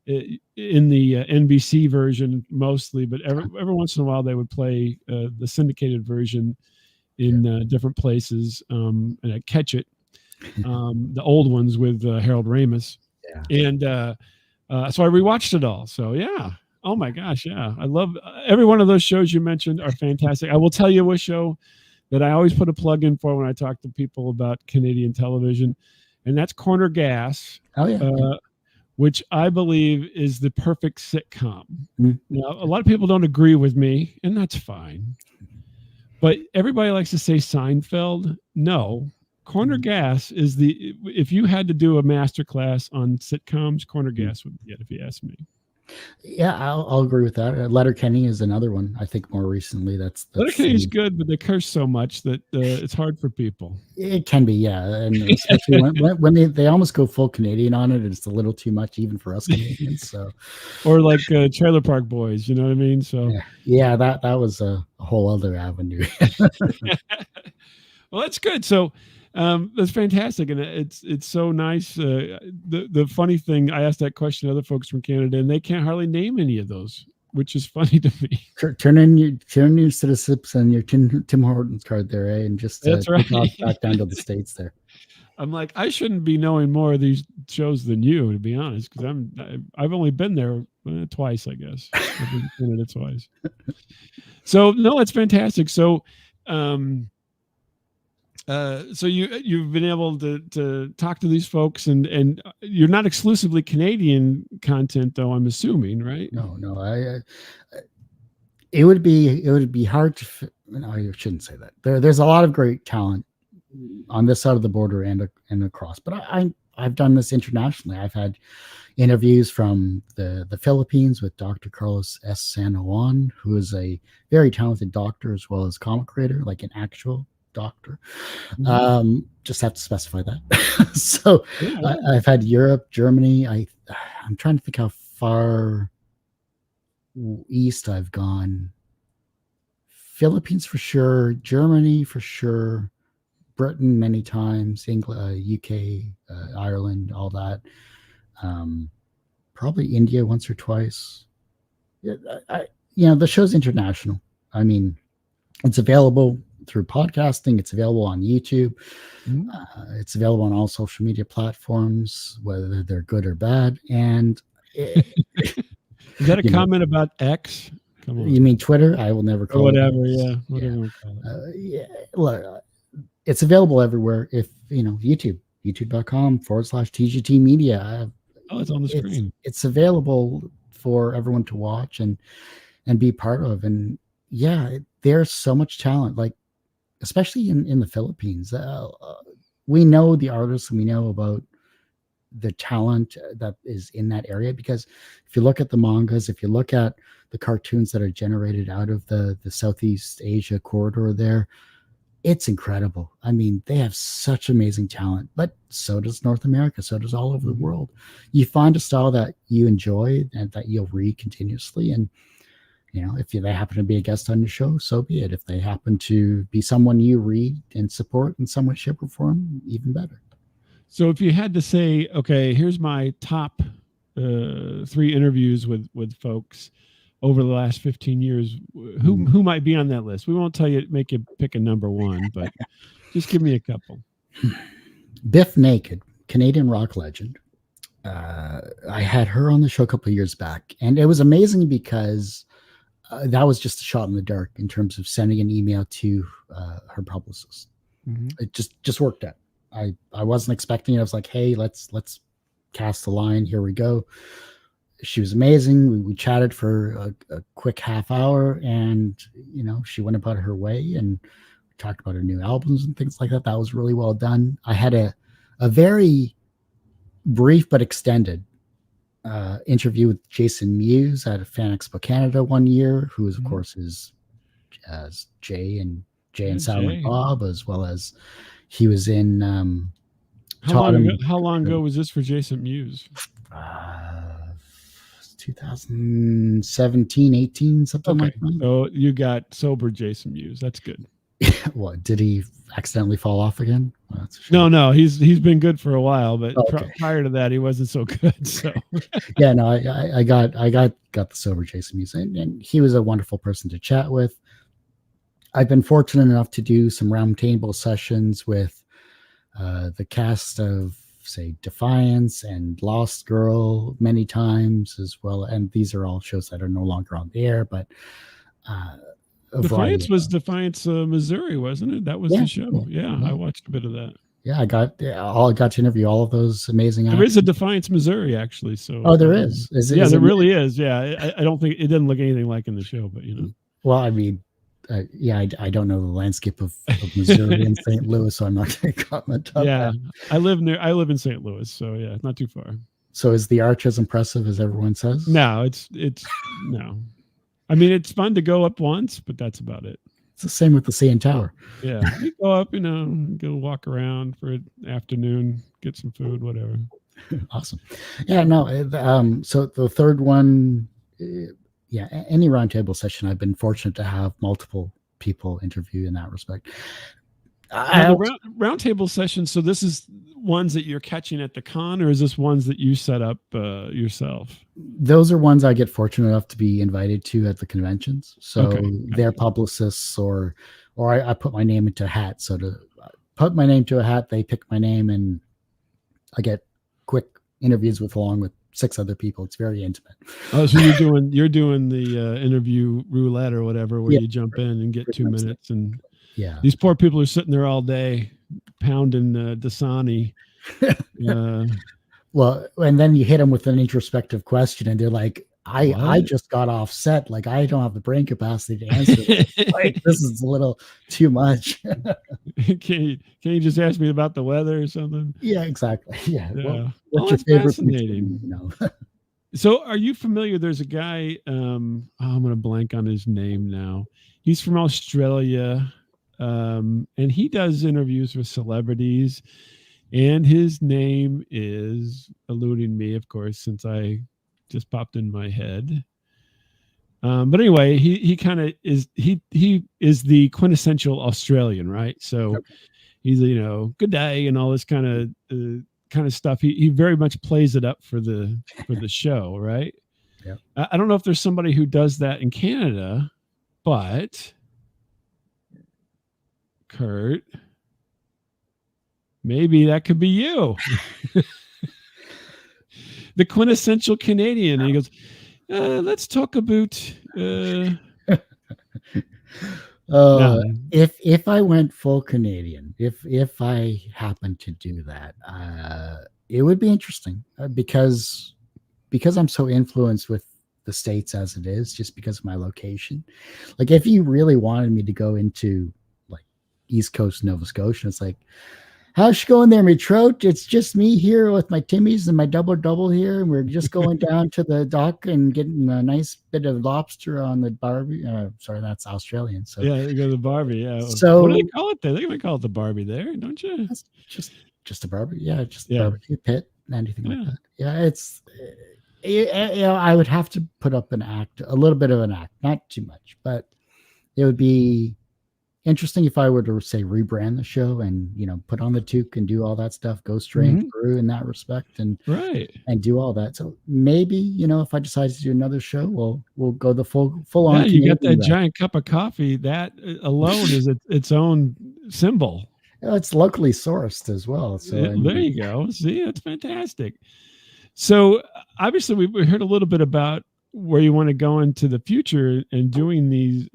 Speaker 1: in the NBC version mostly, but every once in a while they would play the syndicated version in different places, and I'd catch it, the old ones with Harold Ramis, and so I rewatched it all. So yeah. Oh my gosh, yeah. I love every one of those shows you mentioned are fantastic. I will tell you a show that I always put a plug in for when I talk to people about Canadian television, and that's Corner Gas,
Speaker 2: Oh yeah.
Speaker 1: which I believe is the perfect sitcom.
Speaker 2: Mm-hmm.
Speaker 1: Now, a lot of people don't agree with me, and that's fine. But everybody likes to say Seinfeld. No, Corner Gas is if you had to do a master class on sitcoms, Corner Gas would be it, if you ask me.
Speaker 2: Yeah, I'll agree with that. Letterkenny is another one. I think more recently that's
Speaker 1: Letterkenny is good, but they curse so much that it's hard for people.
Speaker 2: It can be, yeah, and especially when they almost go full Canadian on it, it's a little too much even for us Canadians. So,
Speaker 1: or like Trailer Park Boys, you know what I mean? So
Speaker 2: yeah, that was a whole other avenue.
Speaker 1: Well, that's good. So that's fantastic, and it's so nice. The funny thing, I asked that question to other folks from Canada, and they can't hardly name any of those, which is funny to me.
Speaker 2: Turn in your citizenships and your Tim Hortons card there, eh? And just
Speaker 1: That's right.
Speaker 2: back down to the States there.
Speaker 1: I'm like, I shouldn't be knowing more of these shows than you, to be honest, because I've only been there twice, I guess. I've been to Canada twice. So no, it's fantastic. So. So you've been able to talk to these folks, and you're not exclusively Canadian content, though, I'm assuming, right?
Speaker 2: No. It would be hard to. No, I shouldn't say that. There's a lot of great talent on this side of the border and across. But I've done this internationally. I've had interviews from the Philippines with Dr. Carlos S. San Juan, who is a very talented doctor as well as comic creator, like an actual doctor. Just have to specify that. So I've had Europe, Germany. I'm trying to think how far east I've gone. Philippines for sure, Germany for sure, Britain many times, England, UK, Ireland, all that. Probably India once or twice. The show's international. I mean, it's available through podcasting. It's available on YouTube.
Speaker 1: Mhm.
Speaker 2: It's available on all social media platforms, whether they're good or bad. And it,
Speaker 1: Is that a
Speaker 2: you know,
Speaker 1: comment about X? Come on.
Speaker 2: you mean Twitter? I will never
Speaker 1: Or
Speaker 2: call it
Speaker 1: whatever,
Speaker 2: X.
Speaker 1: yeah. Whatever
Speaker 2: Yeah.
Speaker 1: you want to call it.
Speaker 2: Yeah. Look, it's available everywhere. If YouTube, youtube.com/TGT media.
Speaker 1: Oh, it's on the screen.
Speaker 2: It's available for everyone to watch and be part of. And yeah, there's so much talent, like especially in the Philippines. We know the artists and we know about the talent that is in that area, because if you look at the mangas, if you look at the cartoons that are generated out of the Southeast Asia corridor there, it's incredible. I mean, they have such amazing talent, but so does North America, so does all over the world. You find a style that you enjoy and that you'll read continuously, and if they happen to be a guest on your show, so be it. If they happen to be someone you read and support in some way, shape, or form, even better.
Speaker 1: So if you had to say, okay, here's my top 3 interviews with folks over the last 15 years, who might be on that list? We won't make you pick a number 1, but just give me a couple.
Speaker 2: Biff Naked, Canadian rock legend. I had her on the show a couple of years back, and it was amazing because that was just a shot in the dark in terms of sending an email to her publicist. Mm-hmm. It just worked out. I wasn't expecting it. I was like, hey, let's cast the line. Here we go. She was amazing. We chatted for a quick half hour, and she went about her way, and we talked about her new albums and things like that. That was really well done. I had a very brief but extended interview with Jason Mewes at Fan Expo Canada one year, who is, of course, is as Jay and Silent Bob, as well as he was in
Speaker 1: how long ago was this for Jason Mewes?
Speaker 2: 2017, 18, something like that.
Speaker 1: So you got sober Jason Mewes. That's good.
Speaker 2: What, did he accidentally fall off again?
Speaker 1: Well, no, he's been good for a while, but prior to that, he wasn't so good. So
Speaker 2: yeah, no, I got the sober Jason Mewes, and he was a wonderful person to chat with. I've been fortunate enough to do some roundtable sessions with the cast of, say, Defiance and Lost Girl many times as well, and these are all shows that are no longer on the air, but
Speaker 1: Defiance was Defiance, Missouri, wasn't it? That was the show. Yeah, I watched a bit of that.
Speaker 2: Yeah, I got to interview all of those amazing actors.
Speaker 1: There is a Defiance, Missouri, actually. So
Speaker 2: there is.
Speaker 1: There really is. Yeah, I don't think it didn't look anything like in the show, but
Speaker 2: Well, I mean, I don't know the landscape of Missouri and St. Louis, so I'm not going to comment on that.
Speaker 1: I live in St. Louis, so yeah, it's not too far.
Speaker 2: So is the arch as impressive as everyone says?
Speaker 1: No, it's no. I mean, it's fun to go up once, but that's about it.
Speaker 2: It's the same with the CN Tower.
Speaker 1: Yeah, we go up, go walk around for an afternoon, get some food, whatever.
Speaker 2: Awesome. Yeah, no. So the third one, any roundtable session, I've been fortunate to have multiple people interview in that respect.
Speaker 1: Roundtable sessions. So this is ones that you're catching at the con, or is this ones that you set up yourself?
Speaker 2: Those are ones I get fortunate enough to be invited to at the conventions. So they're publicists, or I put my name into a hat. So to put my name to a hat, they pick my name, and I get quick interviews along with 6 other people. It's very intimate.
Speaker 1: Oh, so you're doing the interview roulette or whatever, where you jump in and get 2 minutes, and these poor people are sitting there all day pounding Dasani.
Speaker 2: Well, and then you hit them with an introspective question, and they're like, I just got off set. Like, I don't have the brain capacity to answer this. Like, this is a little too much.
Speaker 1: Can you just ask me about the weather or something?
Speaker 2: Yeah, exactly. Yeah. Well,
Speaker 1: what's your favorite? Fascinating. So are you familiar? There's a guy, I'm going to blank on his name now. He's from Australia, and he does interviews with celebrities, and his name is eluding me, of course, since I just popped in my head. But anyway, he kind of is, he is the quintessential Australian, right? So he's, good day and all this kind of stuff. He very much plays it up for the show, right?
Speaker 2: Yeah.
Speaker 1: I don't know if there's somebody who does that in Canada, but Kurt, maybe that could be you. The quintessential Canadian. And he goes, let's talk about
Speaker 2: Uh,
Speaker 1: no.
Speaker 2: if I went full Canadian, if I happened to do that, it would be interesting because I'm so influenced with the States as it is, just because of my location. Like, if you really wanted me to go into like East Coast Nova Scotia, it's like, how's she going there, me trout? It's just me here with my Timmies and my double here, and we're just going down to the dock and getting a nice bit of lobster on the Barbie. Sorry, that's Australian. So
Speaker 1: Yeah, they go to the Barbie. Yeah. What do
Speaker 2: so
Speaker 1: they call it there? They might call it the Barbie there, don't you?
Speaker 2: that's just a barbecue. Yeah, just
Speaker 1: Yeah.
Speaker 2: barbecue pit, anything like
Speaker 1: Yeah.
Speaker 2: that. Yeah, it's I would have to put up an act, a little bit of an act, not too much, but it would be interesting if I were to say rebrand the show and put on the toque and do all that stuff, go straight through in that respect, and
Speaker 1: Right.
Speaker 2: do all that. So maybe if I decide to do another show, we'll go the full on.
Speaker 1: Yeah, you got that
Speaker 2: Canadian
Speaker 1: giant cup of coffee. That alone is its own symbol.
Speaker 2: It's locally sourced as well. So
Speaker 1: Yeah, there you go. See, that's fantastic. So obviously, we heard a little bit about where you want to go into the future and doing these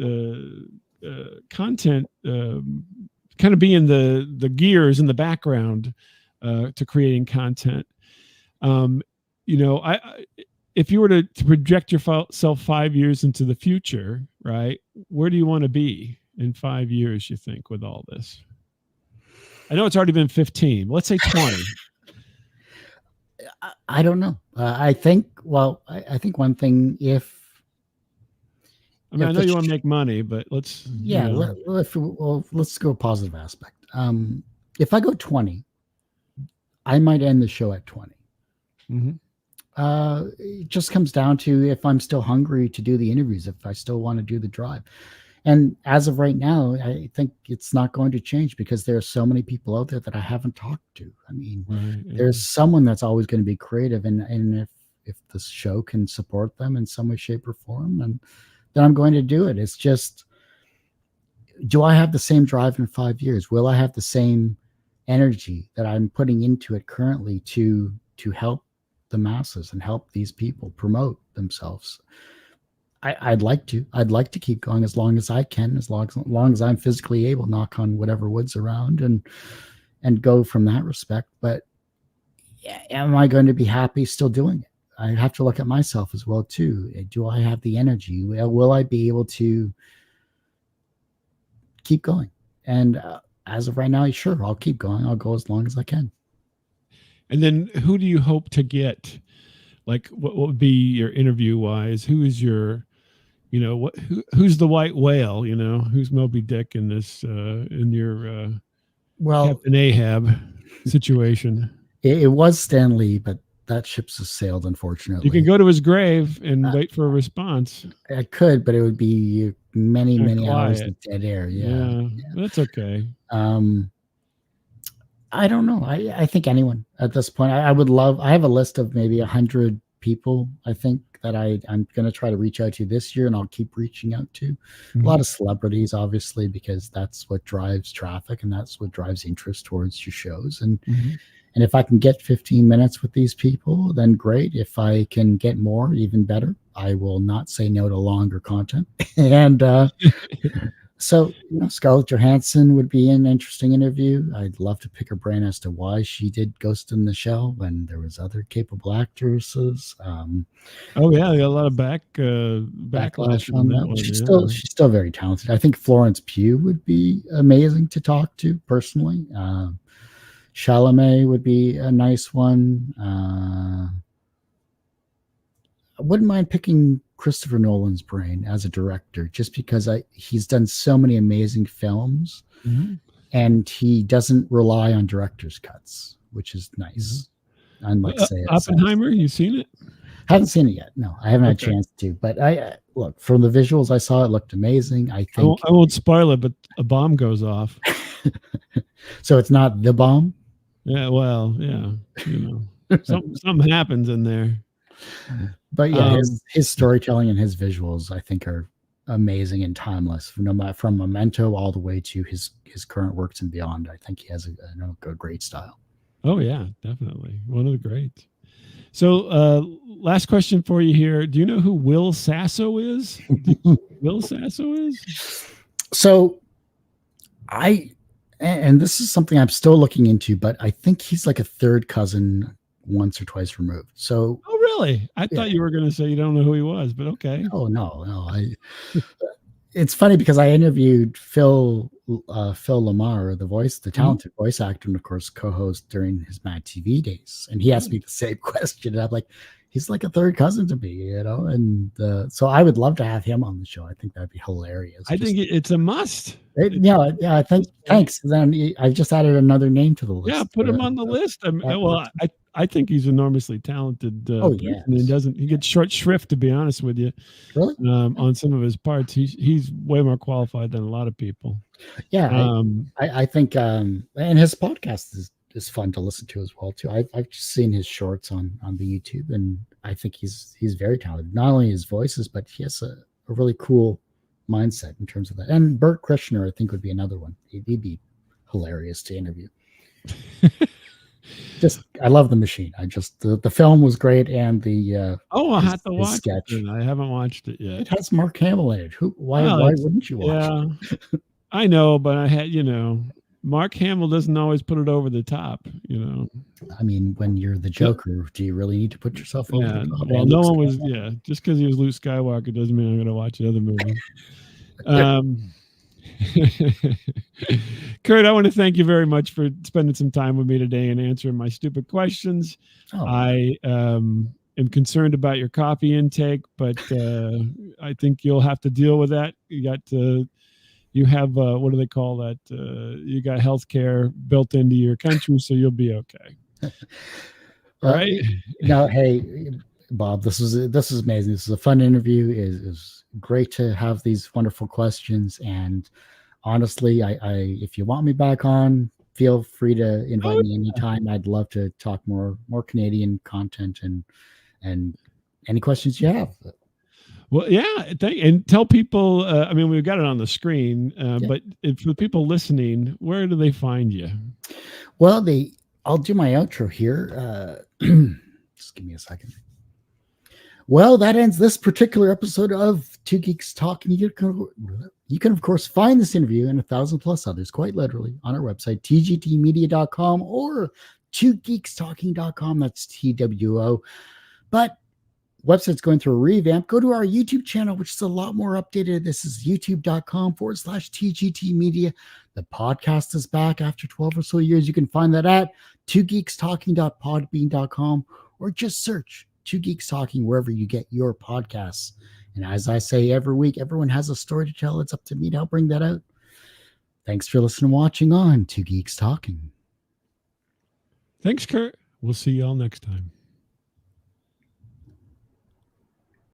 Speaker 1: content, kind of being the gears in the background to creating content. If you were to project yourself 5 years into the future, right? Where do you want to be in 5 years? You think with all this? I know it's already been 15. Let's say 20.
Speaker 2: I don't know. I think one thing,
Speaker 1: I know you want to make money, but let's
Speaker 2: let's go positive aspect. If I go 20, I might end the show at 20.
Speaker 1: Mm-hmm.
Speaker 2: It just comes down to if I'm still hungry to do the interviews, if I still want to do the drive. And as of right now, I think it's not going to change because there are so many people out there that I haven't talked to. I mean, there's someone that's always going to be creative, and if the show can support them in some way, shape, or form, then I'm going to do it. It's just, do I have the same drive in 5 years? Will I have the same energy that I'm putting into it currently to help the masses and help these people promote themselves? I'd like to keep going as long as I can, as long as I'm physically able, knock on whatever wood's around, and go from that respect. But am I going to be happy still doing it? I have to look at myself as well too. Do I have the energy? Will I be able to keep going? And as of right now, sure, I'll keep going. I'll go as long as I can.
Speaker 1: And then who do you hope to get? Like, what would be your interview wise? Who is your, who's the white whale? Who's Moby Dick in this, in your Captain Ahab situation?
Speaker 2: It was Stan Lee, but that ship's sailed, unfortunately.
Speaker 1: You can go to his grave and wait for a response.
Speaker 2: I could, but it would be many hours of dead air. Yeah,
Speaker 1: that's okay.
Speaker 2: I don't know. I think anyone at this point. I would love. I have a list of maybe 100 people. I think that I'm going to try to reach out to this year, and I'll keep reaching out to a lot of celebrities, obviously, because that's what drives traffic and that's what drives interest towards your shows. And if I can get 15 minutes with these people, then great. If I can get more, even better. I will not say no to longer content. And so, Scarlett Johansson would be an interesting interview. I'd love to pick her brain as to why she did Ghost in the Shell when there was other capable actresses.
Speaker 1: Oh yeah, they got a lot of backlash
Speaker 2: on that one. She's still very talented. I think Florence Pugh would be amazing to talk to personally. Chalamet would be a nice one. I wouldn't mind picking Christopher Nolan's brain as a director, just because he's done so many amazing films, and he doesn't rely on director's cuts, which is nice. Unlike say
Speaker 1: Oppenheimer, you seen it?
Speaker 2: Haven't seen it yet. No, I haven't had a chance to. But I look, from the visuals I saw, it looked amazing. I think
Speaker 1: I won't spoil it, but a bomb goes off.
Speaker 2: So it's not the bomb.
Speaker 1: Yeah, well, yeah, something happens in there.
Speaker 2: But yeah, his storytelling and his visuals, I think, are amazing and timeless. From Memento all the way to his current works and beyond. I think he has a great style.
Speaker 1: Oh yeah, definitely one of the greats. So, last question for you here. Do you know who Will Sasso is? Will Sasso is?
Speaker 2: So, and this is something I'm still looking into, but I think he's like a third cousin once or twice removed. So,
Speaker 1: oh really? I thought you were going to say you don't know who he was, but okay.
Speaker 2: Oh no. It's funny because I interviewed Phil Lamar, the talented voice actor, and of course co-host during his Mad TV days, and he asked me the same question, and I'm like, he's like a third cousin to me, and so I would love to have him on the show. I think that'd be hilarious.
Speaker 1: I think it's a must.
Speaker 2: I think thanks. Then I just added another name to the list.
Speaker 1: Yeah, put him on the list. I think he's enormously talented. He gets short shrift, to be honest with you.
Speaker 2: Really?
Speaker 1: On some of his parts, he's way more qualified than a lot of people.
Speaker 2: Yeah, I think, and his podcast is fun to listen to as well too. I've just seen his shorts on the YouTube, and I think he's very talented. Not only his voices, but he has a really cool mindset in terms of that. And Bert Krishner, I think, would be another one. He'd be hilarious to interview. I love The Machine. The film was great, and the
Speaker 1: I'll have to watch sketch. It. I haven't watched it yet.
Speaker 2: It has Mark Hamill in it. Why wouldn't you watch it?
Speaker 1: I know, but I had Mark Hamill doesn't always put it over the top.
Speaker 2: I mean, when you're the Joker, do you really need to put yourself over the top?
Speaker 1: Well, no one was. Yeah, just because he was Luke Skywalker doesn't mean I'm going to watch the other movie. Kurt, I want to thank you very much for spending some time with me today and answering my stupid questions. I am concerned about your coffee intake, but I think you'll have to deal with that. You have what do they call that? You got healthcare built into your country, so you'll be okay. All right.
Speaker 2: Now, hey, Bob, this is amazing. This is a fun interview. Is great to have these wonderful questions. And honestly, I if you want me back on, feel free to invite me anytime. I'd love to talk more Canadian content and any questions you have.
Speaker 1: Well, yeah, and tell people. I mean, we've got it on the screen, but for people listening, where do they find you?
Speaker 2: Well, I'll do my outro here. Just give me a second. Well, that ends this particular episode of Two Geeks Talking. You can, of course, find this interview and 1,000+ others, quite literally, on our website, tgtmedia.com or twogeekstalking.com. That's TWO. But website's going through a revamp. Go to our YouTube channel, which is a lot more updated. This is youtube.com/TGT Media. The podcast is back after 12 or so years. You can find that at twogeekstalking.podbean.com or just search Two Geeks Talking wherever you get your podcasts. And as I say every week, everyone has a story to tell. It's up to me to help bring that out. Thanks for listening and watching on Two Geeks Talking.
Speaker 1: Thanks, Kurt. We'll see you all next time.